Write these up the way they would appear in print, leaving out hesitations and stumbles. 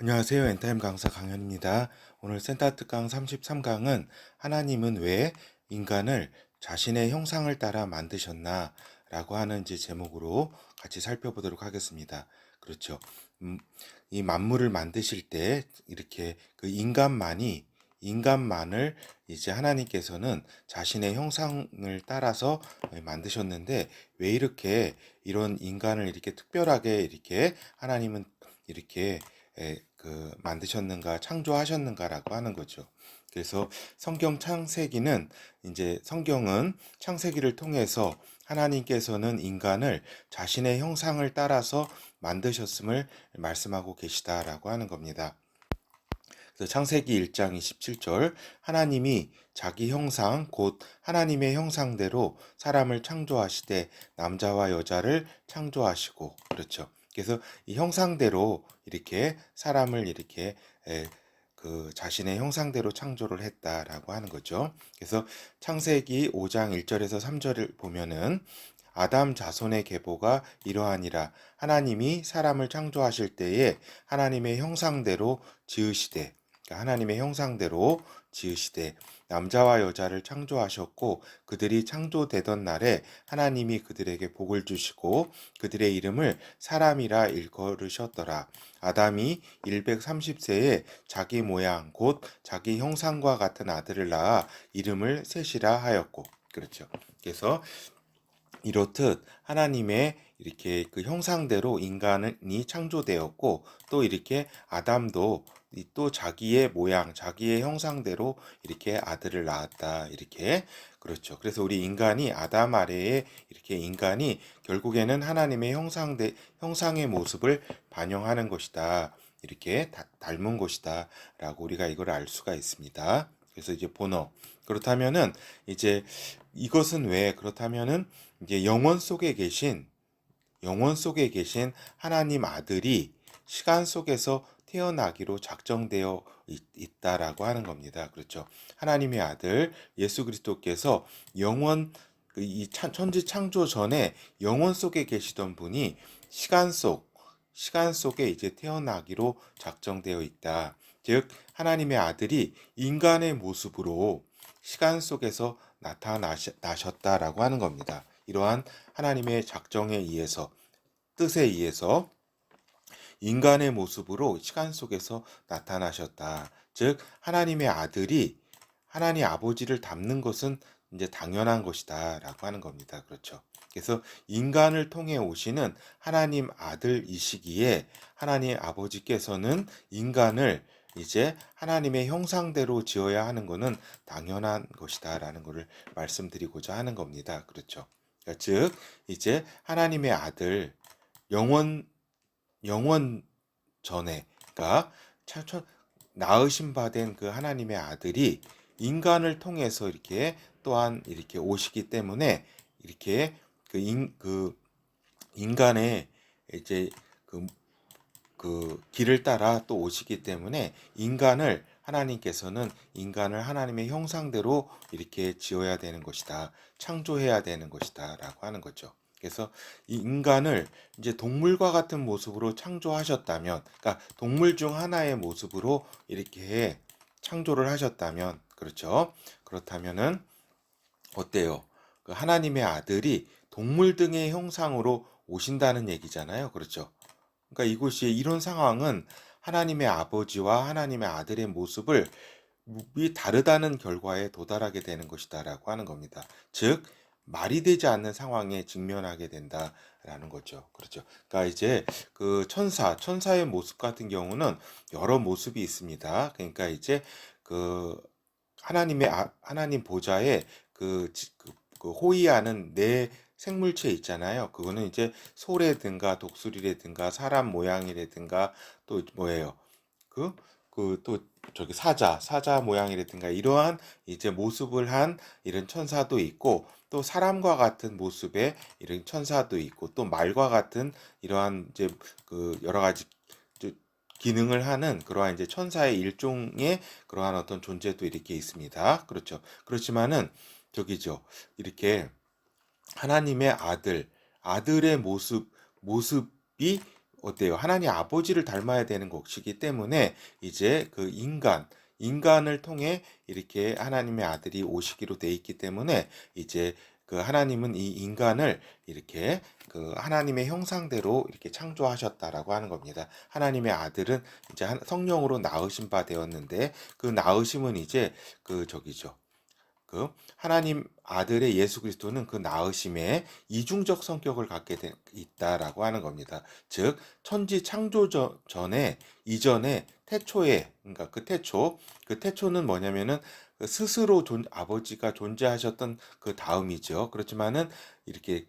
안녕하세요. 엔타임 강사 강현입니다. 오늘 센터 특강 33강은 하나님은 왜 인간을 자신의 형상을 따라 만드셨나? 라고 하는 이제 제목으로 같이 살펴보도록 하겠습니다. 그렇죠. 음, 이 만물을 만드실 때 이렇게 그 인간만을 이제 하나님께서는 자신의 형상을 따라서 만드셨는데 왜 이렇게 이런 인간을 이렇게 특별하게 이렇게 하나님은 이렇게 만드셨는가, 창조하셨는가라고 하는 거죠. 그래서 성경 창세기는 이제 성경은 창세기를 통해서 하나님께서는 인간을 자신의 형상을 따라서 만드셨음을 말씀하고 계시다라고 하는 겁니다. 그래서 창세기 1장 27절 하나님이 자기 형상 곧 하나님의 형상대로 사람을 창조하시되 남자와 여자를 창조하시고 그렇죠. 그래서 이 형상대로 이렇게 사람을 이렇게 자신의 형상대로 창조를 했다라고 하는 거죠. 그래서 창세기 5장 1절에서 3절을 보면은 아담 자손의 계보가 이러하니라 하나님이 사람을 창조하실 때에 하나님의 형상대로 지으시되 그러니까 하나님의 형상대로 지으시되 남자와 여자를 창조하셨고 그들이 창조되던 날에 하나님이 그들에게 복을 주시고 그들의 이름을 사람이라 일컬으셨더라. 아담이 130세에 자기 모양 곧 자기 형상과 같은 아들을 낳아 이름을 셋이라 하였고 그렇죠. 그래서 이렇듯 하나님의 이렇게 그 형상대로 인간이 창조되었고 또 이렇게 아담도 또 자기의 모양, 자기의 형상대로 이렇게 아들을 낳았다. 이렇게 그렇죠. 그래서 우리 인간이 아담 아래에 이렇게 인간이 결국에는 하나님의 형상의 모습을 반영하는 것이다. 이렇게 닮은 것이다라고 우리가 이걸 알 수가 있습니다. 그래서 이제 본어 그렇다면은 이제 이것은 왜 그렇다면은 이제 영원 속에 계신 하나님 아들이 시간 속에서 태어나기로 작정되어 있다라고 하는 겁니다. 그렇죠. 하나님의 아들 예수 그리스도께서 이 천지 창조 전에 영원 속에 계시던 분이 시간 속에 이제 태어나기로 작정되어 있다. 즉 하나님의 아들이 인간의 모습으로 시간 속에서 나타나셨다라고 하는 겁니다. 이러한 하나님의 작정에 의해서 뜻에 의해서 인간의 모습으로 시간 속에서 나타나셨다. 즉 하나님의 아들이 하나님 아버지를 닮는 것은 이제 당연한 것이다라고 하는 겁니다. 그렇죠. 그래서 인간을 통해 오시는 하나님 아들이시기에 하나님 아버지께서는 인간을 이제 하나님의 형상대로 지어야 하는 것은 당연한 것이다라는 것을 말씀드리고자 하는 겁니다. 그렇죠. 그러니까 즉 이제 하나님의 아들 영원 영원 전에 그러니까 낳으신 바 된 그 하나님의 아들이 인간을 통해서 이렇게 또한 이렇게 오시기 때문에 이렇게 그 인간의 이제 그, 그 길을 따라 또 오시기 때문에 하나님께서는 인간을 하나님의 형상대로 이렇게 지어야 되는 것이다. 창조해야 되는 것이다라고 하는 거죠. 그래서 이 인간을 이제 동물과 같은 모습으로 창조하셨다면, 그러니까 동물 중 하나의 모습으로 이렇게 창조를 하셨다면, 그렇죠? 그렇다면은 어때요? 그 하나님의 아들이 동물 등의 형상으로 오신다는 얘기잖아요. 그렇죠? 그러니까 이곳이 이런 상황은 하나님의 아버지와 하나님의 아들의 모습을 다르다는 결과에 도달하게 되는 것이다라고 하는 겁니다. 즉 말이 되지 않는 상황에 직면하게 된다라는 거죠. 그렇죠. 그러니까 이제 그 천사의 모습 같은 경우는 여러 모습이 있습니다. 그러니까 이제 그 하나님 보좌에 그 호위하는 네 생물체 있잖아요. 그거는 이제 소라든가 독수리라든가 사람 모양이라든가 또 뭐예요? 또 저기 사자 모양이라든가 이러한 이제 모습을 한 이런 천사도 있고 또 사람과 같은 모습의 이런 천사도 있고 또 말과 같은 이러한 이제 그 여러 가지 기능을 하는 그러한 이제 천사의 일종의 그러한 어떤 존재도 이렇게 있습니다. 그렇죠. 그렇지만은 저기죠. 이렇게 하나님의 아들의 모습이 어때요? 하나님 아버지를 닮아야 되는 것이기 때문에 이제 그 인간을 통해 이렇게 하나님의 아들이 오시기로 돼 있기 때문에 이제 그 하나님은 이 인간을 이렇게 그 하나님의 형상대로 이렇게 창조하셨다라고 하는 겁니다. 하나님의 아들은 이제 성령으로 낳으신 바 되었는데 그 낳으심은 이제 그 저기죠. 그 하나님 아들의 예수 그리스도는 그 나으심에 이중적 성격을 갖게 있다라고 하는 겁니다. 즉 천지 창조 전에 이전에 태초에 그러니까 그 태초는 뭐냐면은 그 스스로 아버지가 존재하셨던 그 다음이죠. 그렇지만은 이렇게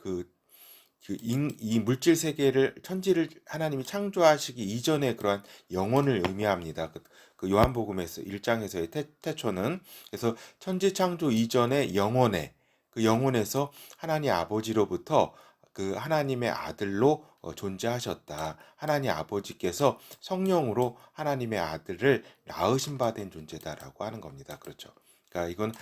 이 물질 세계를 천지를 하나님이 창조하시기 이전에 그러한 영혼을 의미합니다. 그 요한복음에서 1장에서의 태초는 그래서 천지 창조 이전의 영혼에 그 영혼에서 하나님 아버지로부터 그 하나님의 아들로 존재하셨다. 하나님 아버지께서 성령으로 하나님의 아들을 낳으신 바 된 존재다라고 하는 겁니다. 그렇죠. 그러니까 이건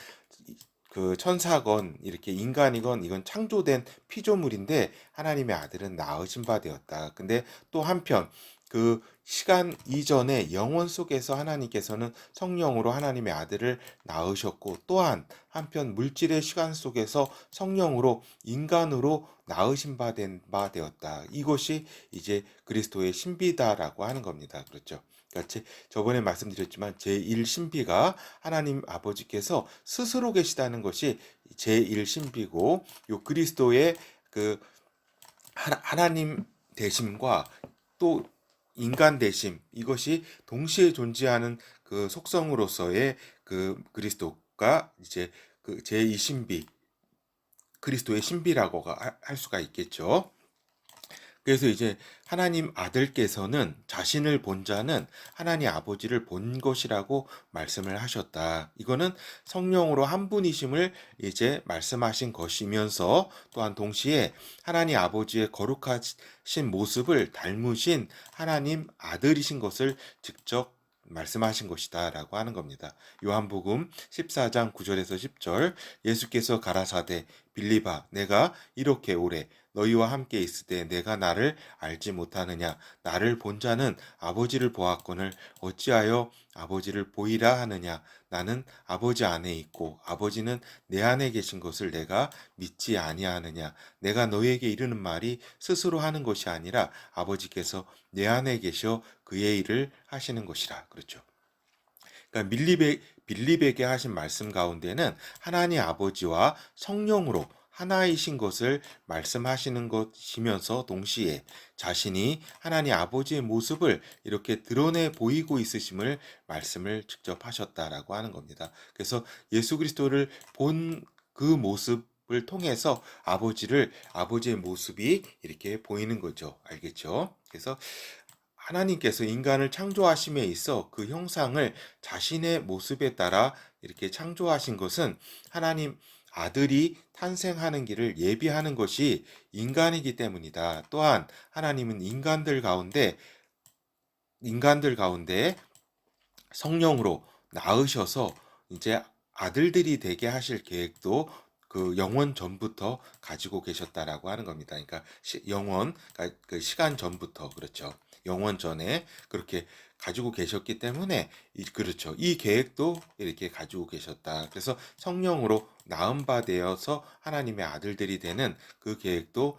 그 천사건 이렇게 인간이건 이건 창조된 피조물인데 하나님의 아들은 낳으신 바 되었다. 근데 또 한편 그 시간 이전에 영원 속에서 하나님께서는 성령으로 하나님의 아들을 낳으셨고 또한 한편 물질의 시간 속에서 성령으로 인간으로 낳으신 바 되었다. 이것이 이제 그리스도의 신비다라고 하는 겁니다. 그렇죠. 그러니까 저번에 말씀드렸지만 제1신비가 하나님 아버지께서 스스로 계시다는 것이 제1신비고 요 그리스도의 그 하나님 되심과 또 인간 되심 이것이 동시에 존재하는 그 속성으로서의 그 그리스도가 이제 그 제2신비 그리스도의 신비라고 할 수가 있겠죠. 그래서 이제 하나님 아들께서는 자신을 본 자는 하나님 아버지를 본 것이라고 말씀을 하셨다. 이거는 성령으로 한 분이심을 이제 말씀하신 것이면서 또한 동시에 하나님 아버지의 거룩하신 모습을 닮으신 하나님 아들이신 것을 직접 말씀하신 것이다라고 하는 겁니다. 요한복음 14장 9절에서 10절 예수께서 가라사대 빌립아 내가 이렇게 오래 너희와 함께 있을 때 내가 나를 알지 못하느냐 나를 본 자는 아버지를 보았거늘 어찌하여 아버지를 보이라 하느냐 나는 아버지 안에 있고 아버지는 내 안에 계신 것을 내가 믿지 아니하느냐 내가 너희에게 이르는 말이 스스로 하는 것이 아니라 아버지께서 내 안에 계셔 그의 일을 하시는 것이라. 그렇죠. 그러니까 빌립에게 하신 말씀 가운데는 하나님 아버지와 성령으로 하나이신 것을 말씀하시는 것이면서 동시에 자신이 하나님 아버지의 모습을 이렇게 드러내 보이고 있으심을 말씀을 직접 하셨다라고 하는 겁니다. 그래서 예수 그리스도를 본 그 모습을 통해서 아버지의 모습이 이렇게 보이는 거죠. 알겠죠? 그래서 하나님께서 인간을 창조하심에 있어 그 형상을 자신의 모습에 따라 이렇게 창조하신 것은 하나님 아들이 탄생하는 길을 예비하는 것이 인간이기 때문이다. 또한 하나님은 인간들 가운데 성령으로 낳으셔서 이제 아들들이 되게 하실 계획도 그 영원 전부터 가지고 계셨다라고 하는 겁니다. 그러니까 그러니까 그 시간 전부터 그렇죠. 영원 전에 그렇게 가지고 계셨기 때문에 그렇죠. 이 계획도 이렇게 가지고 계셨다. 그래서 성령으로 낳은 바 되어서 하나님의 아들들이 되는 그 계획도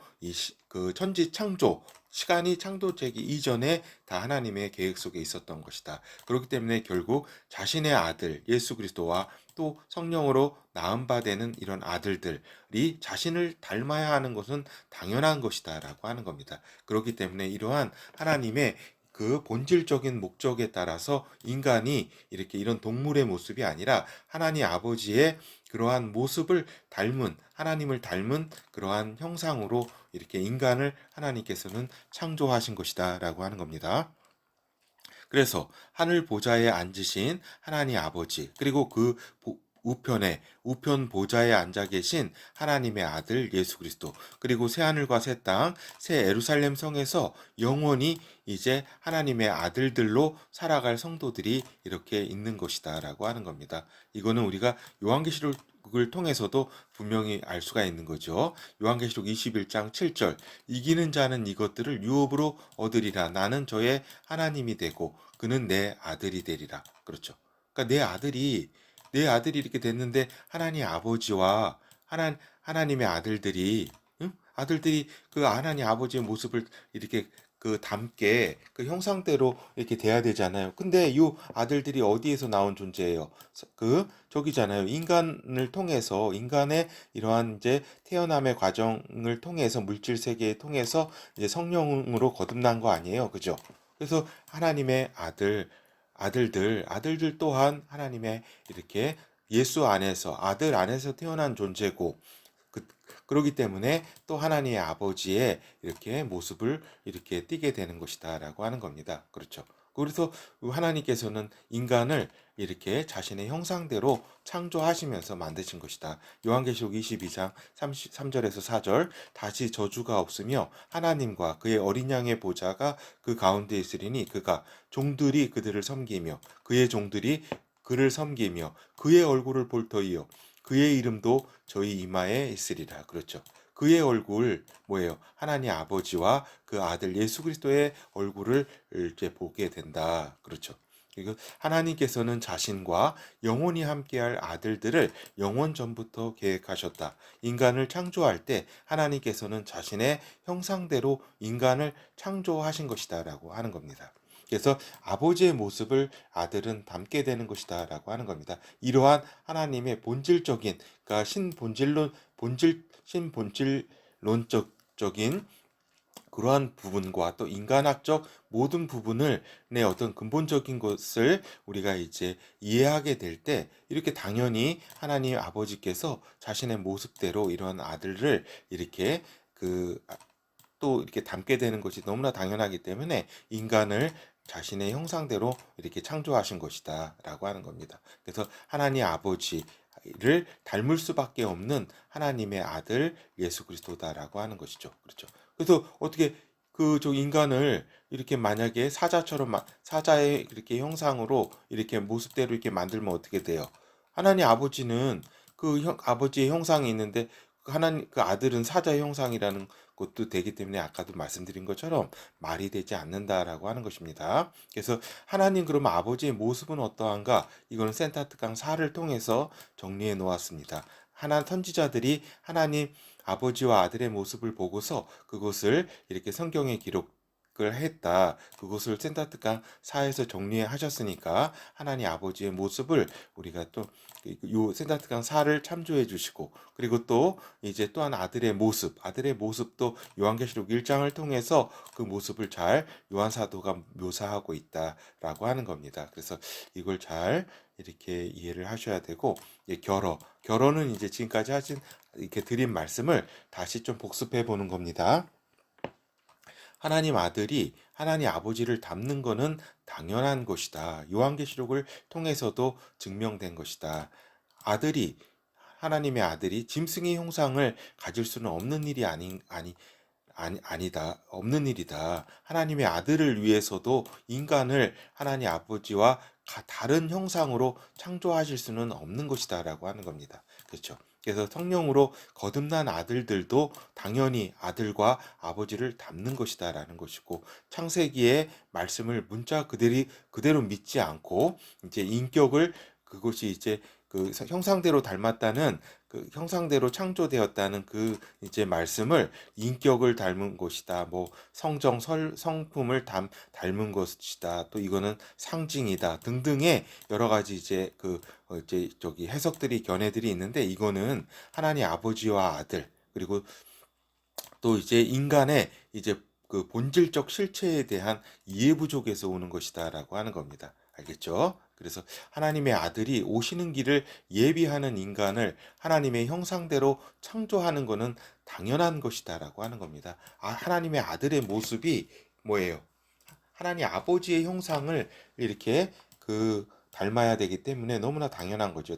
그 천지 창조 시간이 창조되기 이전에 다 하나님의 계획 속에 있었던 것이다. 그렇기 때문에 결국 자신의 아들 예수 그리스도와 또 성령으로 낳은 바 되는 이런 아들들이 자신을 닮아야 하는 것은 당연한 것이다라고 하는 겁니다. 그렇기 때문에 이러한 하나님의 그 본질적인 목적에 따라서 인간이 이렇게 이런 동물의 모습이 아니라 하나님 아버지의 그러한 모습을 하나님을 닮은 그러한 형상으로 이렇게 인간을 하나님께서는 창조하신 것이다라고 하는 겁니다. 그래서 하늘 보좌에 앉으신 하나님 아버지 그리고 우편 보좌에 앉아 계신 하나님의 아들 예수 그리스도, 그리고 새 하늘과 새 땅, 새 예루살렘 성에서 영원히 이제 하나님의 아들들로 살아갈 성도들이 이렇게 있는 것이다라고 하는 겁니다. 이거는 우리가 요한계시록을 통해서도 분명히 알 수가 있는 거죠. 요한계시록 21장 7절, 이기는 자는 이것들을 유업으로 얻으리라. 나는 저의 하나님이 되고 그는 내 아들이 되리라. 그렇죠. 그러니까 내 아들이 이렇게 됐는데 하나님 아버지와 하나님의 아들들이, 응? 아들들이 그 하나님 아버지의 모습을 이렇게 그 담게 그 형상대로 이렇게 돼야 되잖아요. 근데 이 아들들이 어디에서 나온 존재예요? 그 저기잖아요. 인간을 통해서, 인간의 이러한 이제 태어남의 과정을 통해서, 물질 세계에 통해서 이제 성령으로 거듭난 거 아니에요. 그죠? 그래서 하나님의 아들들 또한 하나님의 이렇게 예수 안에서, 아들 안에서 태어난 존재고, 그, 그러기 때문에 또 하나님의 아버지의 이렇게 모습을 이렇게 띠게 되는 것이다라고 하는 겁니다. 그렇죠. 그래서 하나님께서는 인간을 이렇게 자신의 형상대로 창조하시면서 만드신 것이다. 요한계시록 22장 3절에서 4절, 다시 저주가 없으며 하나님과 그의 어린 양의 보좌가 그 가운데 있으리니 그가 종들이 그들을 섬기며 그의 종들이 그를 섬기며 그의 얼굴을 볼 터이요 그의 이름도 저희 이마에 있으리라. 그렇죠. 그의 얼굴 뭐예요? 하나님 아버지와 그 아들 예수 그리스도의 얼굴을 이제 보게 된다. 그렇죠. 이거 하나님께서는 자신과 영원히 함께할 아들들을 영원 전부터 계획하셨다. 인간을 창조할 때 하나님께서는 자신의 형상대로 인간을 창조하신 것이다라고 하는 겁니다. 그래서 아버지의 모습을 아들은 담게 되는 것이다라고 하는 겁니다. 이러한 하나님의 본질적인, 그러니까 신본질론적인 그러한 부분과 또 인간학적 모든 부분을 내 어떤 근본적인 것을 우리가 이제 이해하게 될 때 이렇게 당연히 하나님 아버지께서 자신의 모습대로 이런 아들을 이렇게 또 이렇게 담게 되는 것이 너무나 당연하기 때문에 인간을 자신의 형상대로 이렇게 창조하신 것이다라고 하는 겁니다. 그래서 하나님 아버지를 닮을 수밖에 없는 하나님의 아들 예수 그리스도다라고 하는 것이죠. 그렇죠. 그래서 어떻게 저 인간을 이렇게 만약에 사자의 이렇게 형상으로 이렇게 모습대로 이렇게 만들면 어떻게 돼요? 하나님 아버지는 아버지의 형상이 있는데 그 아들은 사자의 형상이라는 것도 되기 때문에 아까도 말씀드린 것처럼 말이 되지 않는다라고 하는 것입니다. 그래서 하나님 그러면 아버지의 모습은 어떠한가? 이거는 센타특강 4를 통해서 정리해 놓았습니다. 선지자들이 하나님 아버지와 아들의 모습을 보고서 그것을 이렇게 성경에 기록을 했다. 그것을 센타특강 4에서 정리하셨으니까 하나님 아버지의 모습을 우리가 또 요 센타특강 4를 참조해 주시고, 그리고 또 이제 또한 아들의 모습도 요한계시록 1장을 통해서 그 모습을 잘 요한 사도가 묘사하고 있다라고 하는 겁니다. 그래서 이걸 잘 이렇게 이해를 하셔야 되고, 결혼은 이제 지금까지 이렇게 드린 말씀을 다시 좀 복습해 보는 겁니다. 하나님 아들이 하나님 아버지를 닮는 것은 당연한 것이다. 요한계시록을 통해서도 증명된 것이다. 아들이 하나님의 아들이 짐승의 형상을 가질 수는 없는 일이 아니다. 없는 일이다. 하나님의 아들을 위해서도 인간을 하나님 아버지와 다른 형상으로 창조하실 수는 없는 것이다라고 하는 겁니다. 그렇죠. 그래서 성령으로 거듭난 아들들도 당연히 아들과 아버지를 닮는 것이다라는 것이고, 창세기의 말씀을 문자 그대로 믿지 않고 이제 인격을, 그것이 이제 그 형상대로 닮았다는, 그 형상대로 창조되었다는 그 이제 말씀을 인격을 닮은 것이다. 뭐 성품을 닮은 것이다. 또 이거는 상징이다. 등등의 여러 가지 이제 저기 해석들이, 견해들이 있는데, 이거는 하나님 아버지와 아들, 그리고 또 이제 인간의 이제 그 본질적 실체에 대한 이해 부족에서 오는 것이다라고 하는 겁니다. 알겠죠? 그래서 하나님의 아들이 오시는 길을 예비하는 인간을 하나님의 형상대로 창조하는 것은 당연한 것이다라고 하는 겁니다. 하나님의 아들의 모습이 뭐예요? 하나님 아버지의 형상을 이렇게 닮아야 되기 때문에 너무나 당연한 거죠.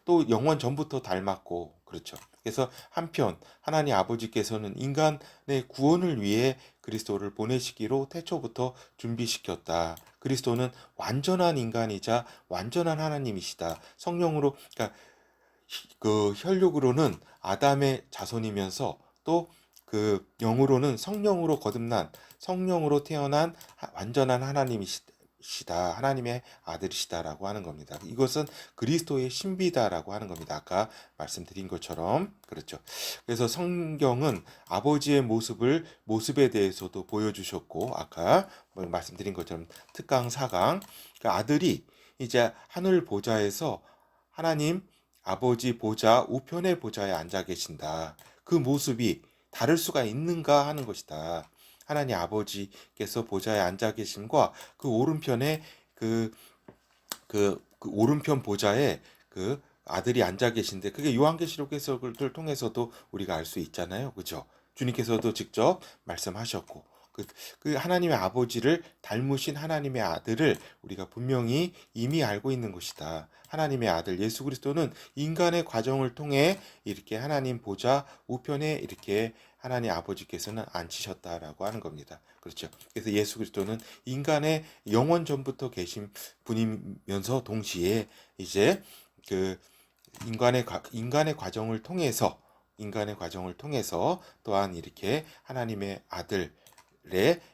또 영원 전부터 닮았고, 그렇죠. 그래서 한편 하나님 아버지께서는 인간의 구원을 위해 그리스도를 보내시기로 태초부터 준비시켰다. 그리스도는 완전한 인간이자 완전한 하나님이시다. 성령으로, 그러니까 그 혈육으로는 아담의 자손이면서 또 그 영으로는 성령으로 거듭난 성령으로 태어난 완전한 하나님이시다. 하나님의 아들이시다라고 하는 겁니다. 이것은 그리스도의 신비다라고 하는 겁니다. 아까 말씀드린 것처럼 그렇죠. 그래서 성경은 아버지의 모습에 대해서도 보여주셨고 아까 말씀드린 것처럼 특강 4강 그 아들이 이제 하늘 보좌에서 하나님 아버지 보좌 우편의 보좌에 앉아 계신다. 그 모습이 다를 수가 있는가 하는 것이다. 하나님 아버지께서 보좌에 앉아 계심과 그 오른편에 그 오른편 보좌에 그 아들이 앉아 계신데 그게 요한계시록 해석을 통해서도 우리가 알 수 있잖아요. 그죠? 주님께서도 직접 말씀하셨고 그 하나님의 아버지를 닮으신 하나님의 아들을 우리가 분명히 이미 알고 있는 것이다. 하나님의 아들 예수 그리스도는 인간의 과정을 통해 이렇게 하나님 보좌 우편에 이렇게 하나님 아버지께서는 앉히셨다라고 하는 겁니다. 그렇죠. 그래서 예수 그리스도는 인간의 영원 전부터 계신 분이면서 동시에 이제 그 인간의 과정을 통해서 또한 이렇게 하나님의 아들의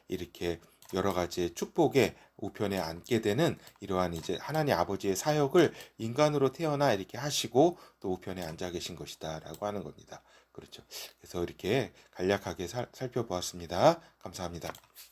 이렇게 여러 가지의 축복의 우편에 앉게 되는 이러한 이제 하나님 아버지의 사역을 인간으로 태어나 이렇게 하시고 또 우편에 앉아 계신 것이다라고 하는 겁니다. 그렇죠. 그래서 이렇게 간략하게 살펴보았습니다. 감사합니다.